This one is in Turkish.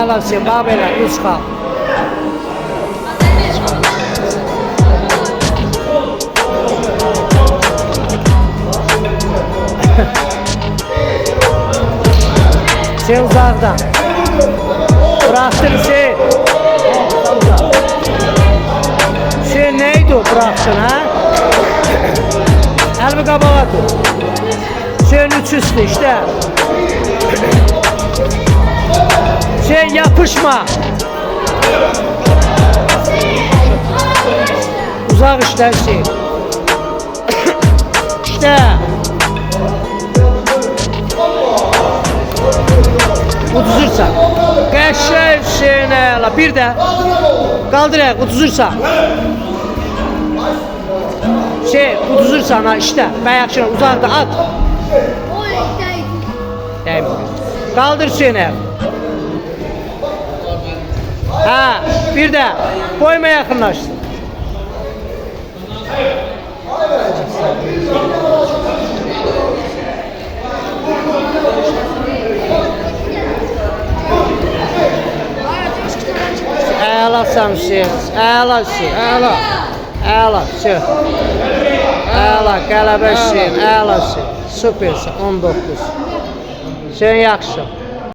Əla Hüseyin, bax belə, nüsxa. Hüseyin uzaqdan. Bıraktın Hüseyin. Hüseyin neydi o bıraktın ha? Elbi qabağa dur. Hüseyin üç üstü işte. Hüseyin yapışma. Uzak işte Hüseyin. İşte. Uduzursan. Qəşəng Hüseyin əla. Bir də qaldır ayak uduzursan. Uduzursan ha işte. Bayaqçına uzaqda at. Değme. Kaldır Hüseyin ayak. Ha, bir də boyma yaxınlaşsın. Əlasan Hüseyin, əla Hüseyin, əla. Əla Hüseyin. Əla, qələbə Hüseyin, əla Hüseyin. Süpersin, 19. Hüseyin yaxşı.